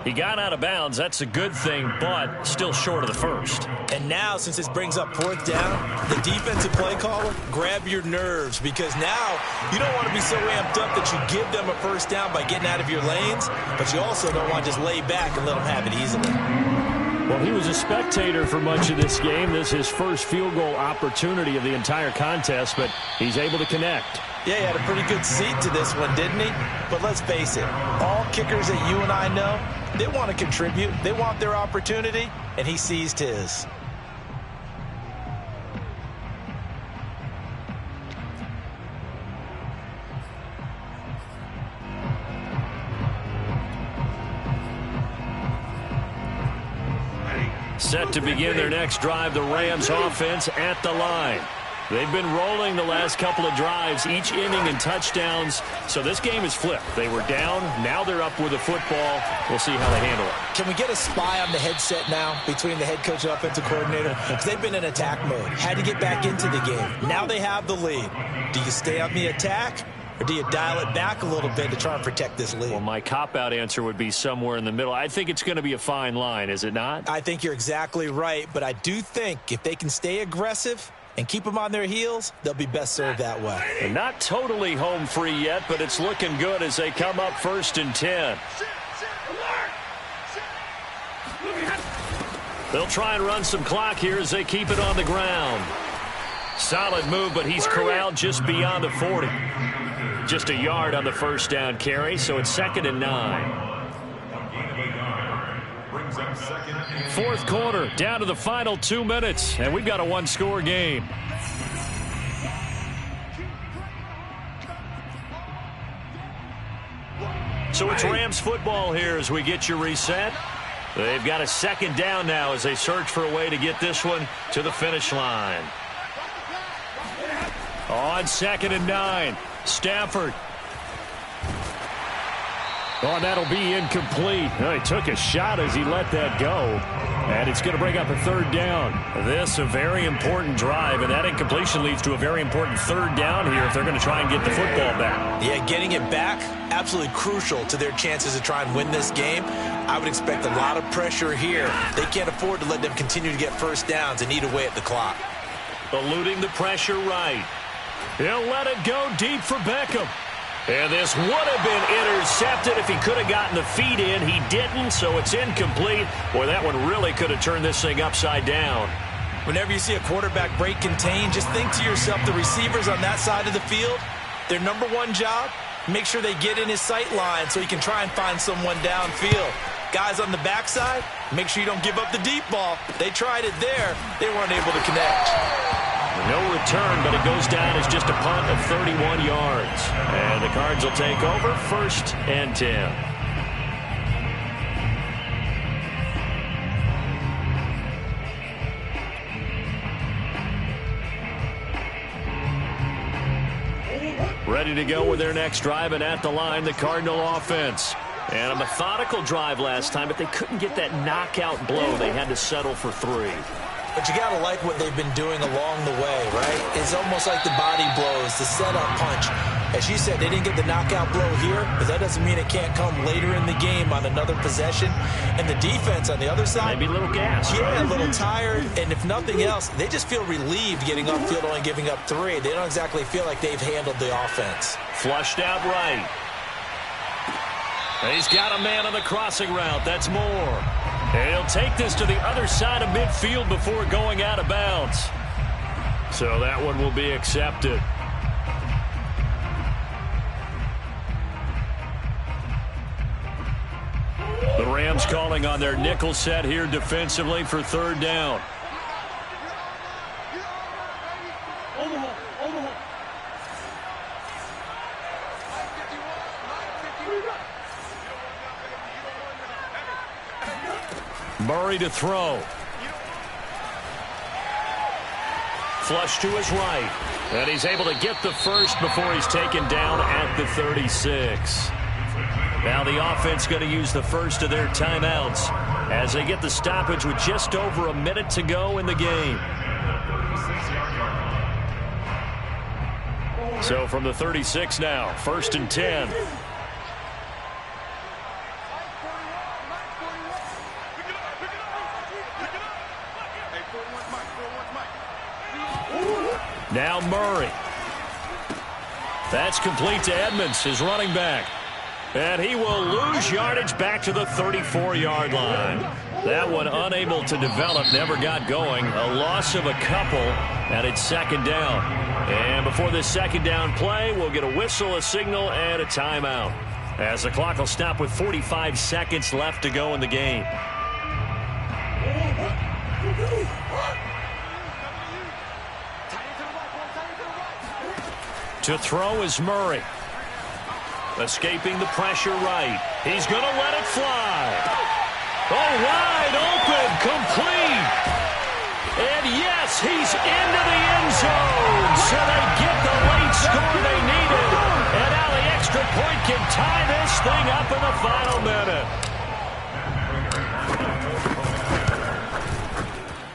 He got out of bounds. That's a good thing, but still short of the 1st. And now, since this brings up 4th down, the defensive play caller, grab your nerves, because now you don't want to be so amped up that you give them a 1st down by getting out of your lanes, but you also don't want to just lay back and let them have it easily. Well, he was a spectator for much of this game. This is his first field goal opportunity of the entire contest, but he's able to connect. Yeah, he had a pretty good seat to this one, didn't he? But let's face it, all kickers that you and I know, they want to contribute. They want their opportunity, and he seized his. Set to begin their next drive, the Rams offense at the line. They've been rolling the last couple of drives, each inning in touchdowns. So this game is flipped. They were down. Now they're up with the football. We'll see how they handle it. Can we get a spy on the headset now between the head coach and offensive coordinator? Because they've been in attack mode. Had to get back into the game. Now they have the lead. Do you stay on the attack, or do you dial it back a little bit to try and protect this lead? Well, my cop-out answer would be somewhere in the middle. I think it's going to be a fine line, is it not? I think you're exactly right, but I do think if they can stay aggressive and keep them on their heels, they'll be best served that way. They're not totally home free yet, but it's looking good as they come up 1st and 10. They'll try and run some clock here as they keep it on the ground. Solid move, but he's corralled just beyond the 40. Just a yard on the 1st down carry, so it's 2nd and 9. 4th quarter, down to the final 2 minutes, and we've got a 1-score game. So it's Rams football here as we get you reset. They've got a second down now as they search for a way to get this one to the finish line. On 2nd and 9, Stafford. Oh, and that'll be incomplete. Oh, he took a shot as he let that go. And it's going to bring up a 3rd down. This a very important drive, and that incompletion leads to a very important 3rd down here if they're going to try and get the football back. Yeah, getting it back, absolutely crucial to their chances to try and win this game. I would expect a lot of pressure here. They can't afford to let them continue to get first downs and eat away at the clock. Eluding the pressure right. He'll let it go deep for Beckham. And this would have been intercepted if he could have gotten the feet in. He didn't, so it's incomplete. Boy, that one really could have turned this thing upside down. Whenever you see a quarterback break contain, just think to yourself, the receivers on that side of the field, their number one job, make sure they get in his sight line so he can try and find someone downfield. Guys on the backside, make sure you don't give up the deep ball. They tried it there. They weren't able to connect. No return, but it goes down as just a punt of 31 yards. And the Cards will take over 1st and 10. Ready to go with their next drive, and at the line, the Cardinal offense. And a methodical drive last time, but they couldn't get that knockout blow. They had to settle for 3. But you got to like what they've been doing along the way, right? It's almost like the body blows, the setup punch. As you said, they didn't get the knockout blow here, but that doesn't mean it can't come later in the game on another possession. And the defense on the other side, maybe a little gas. Yeah, a little tired. And if nothing else, they just feel relieved getting upfield, only giving up 3. They don't exactly feel like they've handled the offense. Flushed out right. He's got a man on the crossing route. That's Moore. And he'll take this to the other side of midfield before going out of bounds. So that one will be accepted. The Rams calling on their nickel set here defensively for 3rd down. Murray to throw. Flush to his right. And he's able to get the first before he's taken down at the 36. Now the offense going to use the first of their timeouts as they get the stoppage with just over a minute to go in the game. So from the 36 now, 1st and 10. Now Murray. That's complete to Edmonds, his running back. And he will lose yardage back to the 34-yard line. That one unable to develop, never got going. A loss of a couple, and it's 2nd down. And before this 2nd down play, we'll get a whistle, a signal, and a timeout, as the clock will stop with 45 seconds left to go in the game. To throw is Murray. Escaping the pressure right. He's going to let it fly. Oh, wide open, complete. And yes, he's into the end zone. So they get the late score they needed. And now the extra point can tie this thing up in the final minute.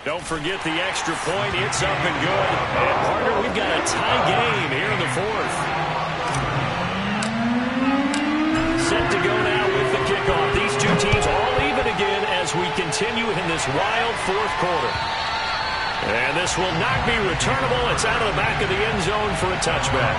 Don't forget the extra point. It's up and good. And, partner, we've got a tie game here in the 4th. Set to go now with the kickoff. These two teams all even again as we continue in this wild 4th quarter. And this will not be returnable. It's out of the back of the end zone for a touchback.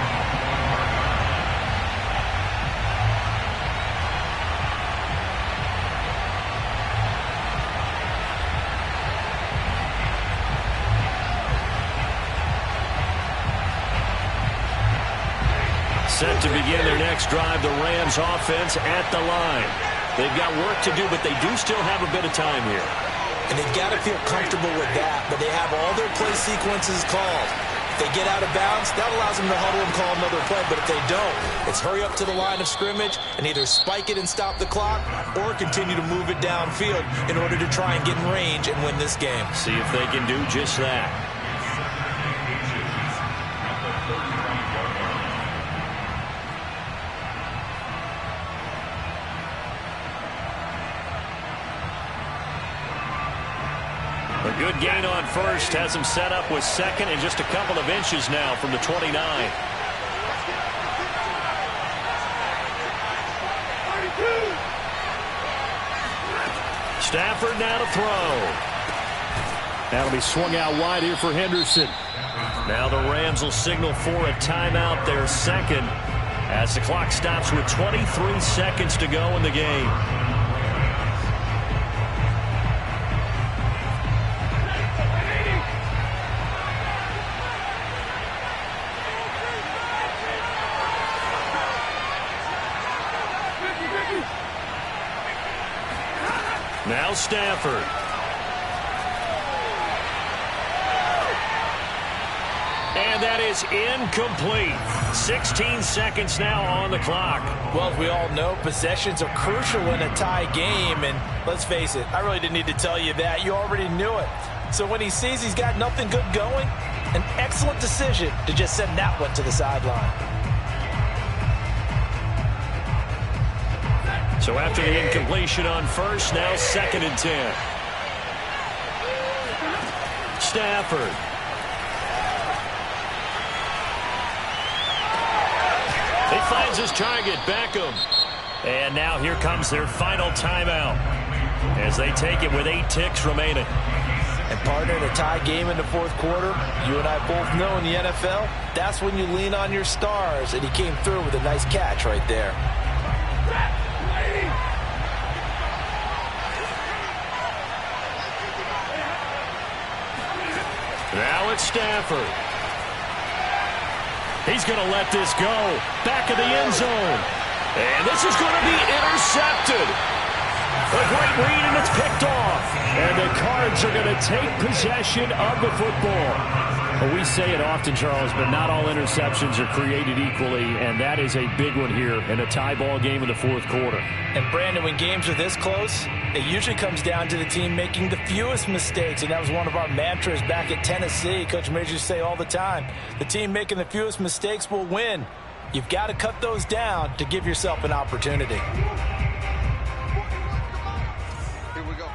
Set to begin their next drive, the Rams offense at the line. They've got work to do, but they do still have a bit of time here. And they've got to feel comfortable with that, but they have all their play sequences called. If they get out of bounds, that allows them to huddle and call another play. But if they don't, it's hurry up to the line of scrimmage and either spike it and stop the clock or continue to move it downfield in order to try and get in range and win this game. See if they can do just that. A good gain on first has him set up with second and just a couple of inches now from the 29. Stafford now to throw. That'll be swung out wide here for Henderson. Now the Rams will signal for a timeout, their second, as the clock stops with 23 seconds to go in the game. Now Stafford. And that is incomplete. 16 seconds now on the clock. Well, as we all know, possessions are crucial in a tie game. And let's face it, I really didn't need to tell you that. You already knew it. So when he sees he's got nothing good going, an excellent decision to just send that one to the sideline. So after the incompletion on first, now 2nd and 10. Stafford. He finds his target, Beckham. And now here comes their final timeout as they take it with 8 ticks remaining. And partner, in a tie game in the fourth quarter, you and I both know in the NFL, that's when you lean on your stars. And he came through with a nice catch right there. Now it's Stafford. He's going to let this go. Back of the end zone. And this is going to be intercepted. A great read, and it's picked off. And the Cards are going to take possession of the football. Well, we say it often, Charles, but not all interceptions are created equally, and that is a big one here in a tie ball game in the fourth quarter. And, Brandon, when games are this close, it usually comes down to the team making the fewest mistakes, and that was one of our mantras back at Tennessee. Coach Major used to say all the time, the team making the fewest mistakes will win. You've got to cut those down to give yourself an opportunity. Here we go.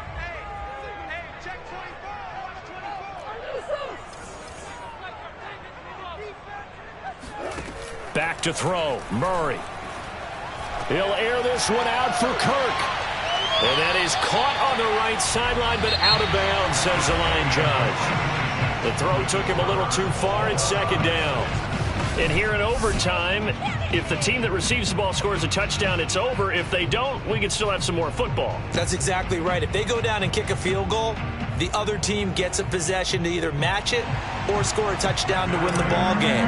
Back to throw, Murray. He'll air this one out for Kirk. And that is caught on the right sideline, but out of bounds, says the line judge. The throw took him a little too far, and 2nd down. And here in overtime, if the team that receives the ball scores a touchdown, it's over. If they don't, we can still have some more football. That's exactly right. If they go down and kick a field goal, the other team gets a possession to either match it or score a touchdown to win the ball game.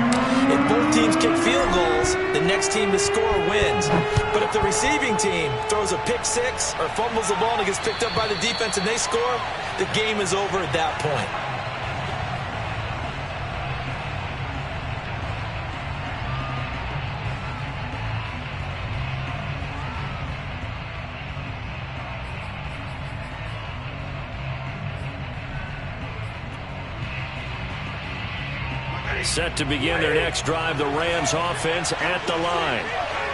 If both teams kick field goals, the next team to score wins. But if the receiving team throws a pick six or fumbles the ball and it gets picked up by the defense and they score, the game is over at that point. Set to begin their next drive, the Rams offense at the line.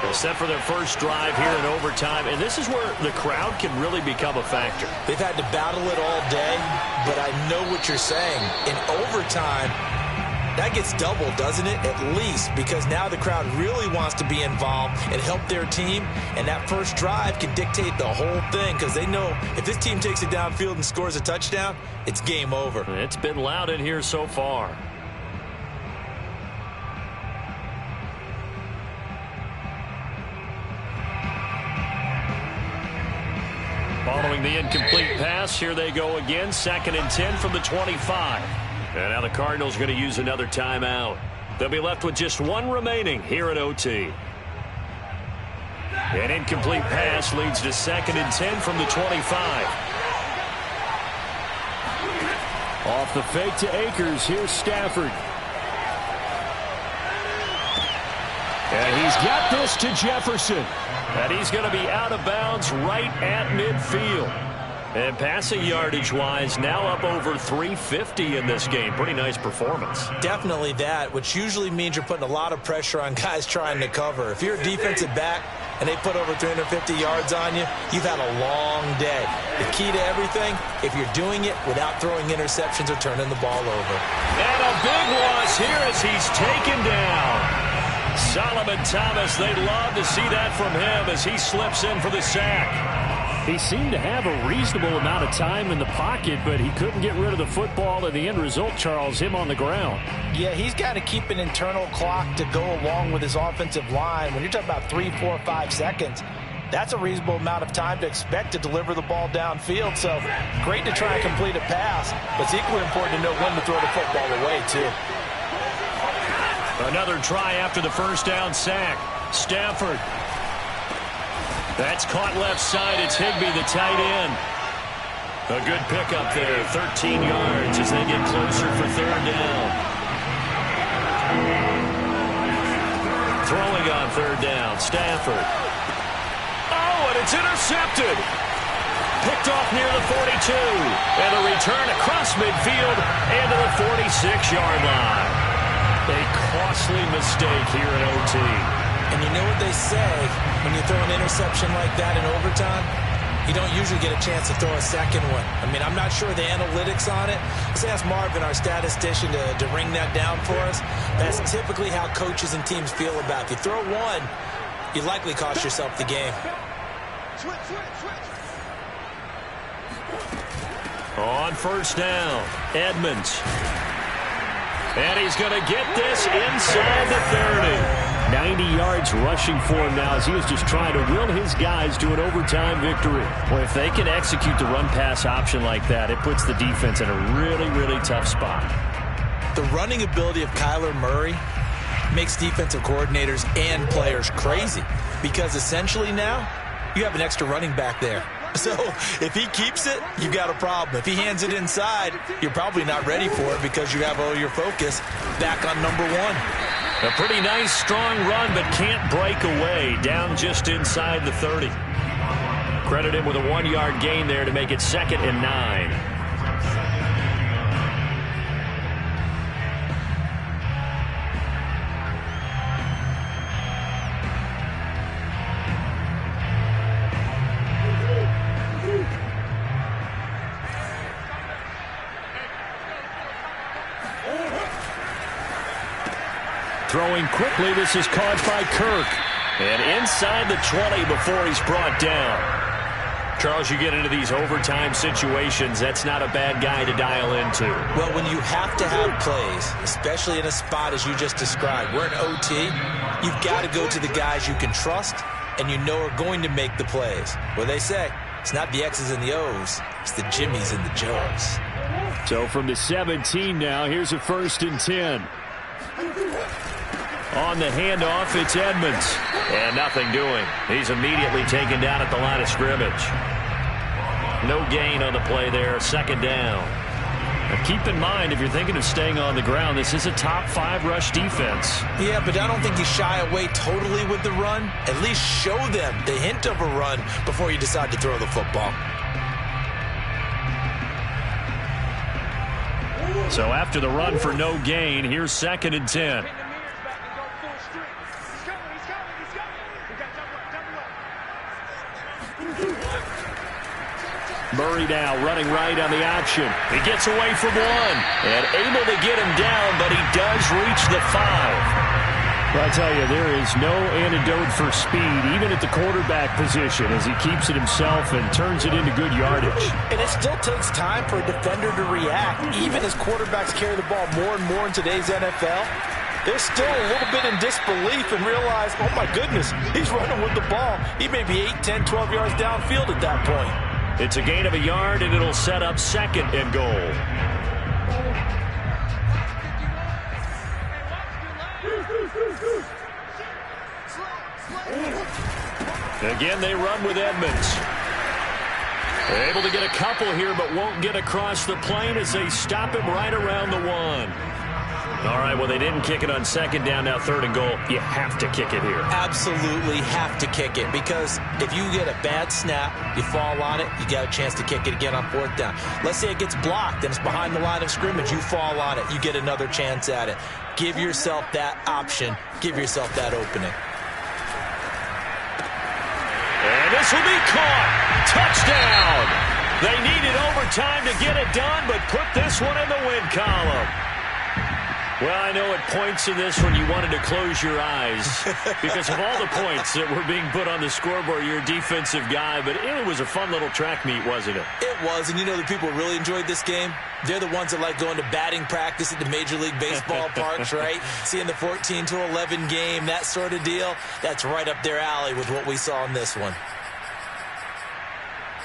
They're set for their first drive here in overtime, and this is where the crowd can really become a factor. They've had to battle it all day, but I know what you're saying. In overtime, that gets doubled, doesn't it? At least, because now the crowd really wants to be involved and help their team, and that first drive can dictate the whole thing because they know if this team takes it downfield and scores a touchdown, it's game over. It's been loud in here so far. Following the incomplete pass, here they go again. 2nd and 10 from the 25. And now the Cardinals are going to use another timeout. They'll be left with just one remaining here at OT. An incomplete pass leads to 2nd and 10 from the 25. Off the fake to Akers, here's Stafford. He's got this to Jefferson. And he's going to be out of bounds right at midfield. And passing yardage-wise, now up over 350 in this game. Pretty nice performance. Definitely that, which usually means you're putting a lot of pressure on guys trying to cover. If you're a defensive back and they put over 350 yards on you, you've had a long day. The key to everything, if you're doing it without throwing interceptions or turning the ball over. And a big loss here as he's taken down. Solomon Thomas, they'd love to see that from him as he slips in for the sack. He seemed to have a reasonable amount of time in the pocket, but he couldn't get rid of the football, and the end result, Charles, him on the ground. Yeah, he's got to keep an internal clock to go along with his offensive line. When you're talking about 3, 4, 5 seconds, that's a reasonable amount of time to expect to deliver the ball downfield. So great to try and complete a pass, but it's equally important to know when to throw the football away, too. Another try after the first down sack. Stafford. That's caught left side. It's Higbee, the tight end. A good pickup there. 13 yards as they get closer for third down. Throwing on third down. Stafford. Oh, and it's intercepted. Picked off near the 42. And a return across midfield and to the 46-yard line. A costly mistake here in OT. And you know what they say, when you throw an interception like that in overtime, you don't usually get a chance to throw a second one. I mean, I'm not sure the analytics on it. Let's ask Marvin, our statistician, to ring that down for us. That's typically how coaches and teams feel about it. If you throw one, you likely cost yourself the game. On first down, Edmonds. And he's going to get this inside the 30. 90 yards rushing for him now as he is just trying to will his guys to an overtime victory. Well, if they can execute the run-pass option like that, it puts the defense in a really, really tough spot. The running ability of Kyler Murray makes defensive coordinators and players crazy because essentially now you have an extra running back there. So if he keeps it, you've got a problem. If he hands it inside, you're probably not ready for it because you have all your focus back on number one. A pretty nice, strong run, but can't break away. Down just inside the 30. Credit him with a 1-yard gain there to make it 2nd and 9. Throwing quickly, this is caught by Kirk. And inside the 20 before he's brought down. Charles, you get into these overtime situations, that's not a bad guy to dial into. Well, when you have to have plays, especially in a spot as you just described, we're in OT, you've got to go to the guys you can trust and you know are going to make the plays. Well, they say, it's not the X's and the O's, it's the Jimmys and the Joes. So from the 17 now, here's a 1st and 10. On the handoff, it's Edmonds. And nothing doing. He's immediately taken down at the line of scrimmage. No gain on the play there. 2nd down. Now keep in mind, if you're thinking of staying on the ground, this is a top 5 rush defense. Yeah, but I don't think you shy away totally with the run. At least show them the hint of a run before you decide to throw the football. So after the run for no gain, here's 2nd and 10. Murray now running right on the option. He gets away from one and able to get him down, but he does reach the 5. Well, I tell you, there is no antidote for speed, even at the quarterback position, as he keeps it himself and turns it into good yardage. And it still takes time for a defender to react, even as quarterbacks carry the ball more and more in today's NFL. They're still a little bit in disbelief and realize, oh my goodness, he's running with the ball. He may be 8, 10, 12 yards downfield at that point. It's a gain of a yard, and it'll set up 2nd and goal. Again, they run with Edmonds. They're able to get a couple here, but won't get across the plane as they stop him right around the 1. All right, well, they didn't kick it on second down, now third and goal. You have to kick it here. Absolutely have to kick it, because if you get a bad snap, you fall on it, you got a chance to kick it again on fourth down. Let's say it gets blocked and it's behind the line of scrimmage. You fall on it, you get another chance at it. Give yourself that option. Give yourself that opening. And this will be caught. Touchdown. They needed overtime to get it done, but put this one in the win column. Well, I know at points in this one you wanted to close your eyes because of all the points that were being put on the scoreboard. You're a defensive guy, but it was a fun little track meet, wasn't it? It was, and you know the people who really enjoyed this game? They're the ones that like going to batting practice at the Major League Baseball parks, right? Seeing the 14-11 game, that sort of deal. That's right up their alley with what we saw in this one.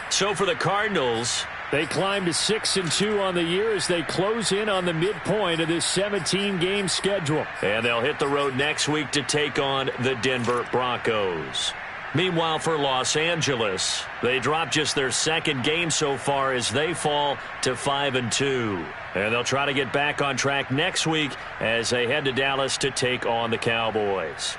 So for the Cardinals, they climb to 6-2 on the year as they close in on the midpoint of this 17-game schedule. And they'll hit the road next week to take on the Denver Broncos. Meanwhile, for Los Angeles, they drop just their second game so far as they fall to 5-2. And they'll try to get back on track next week as they head to Dallas to take on the Cowboys.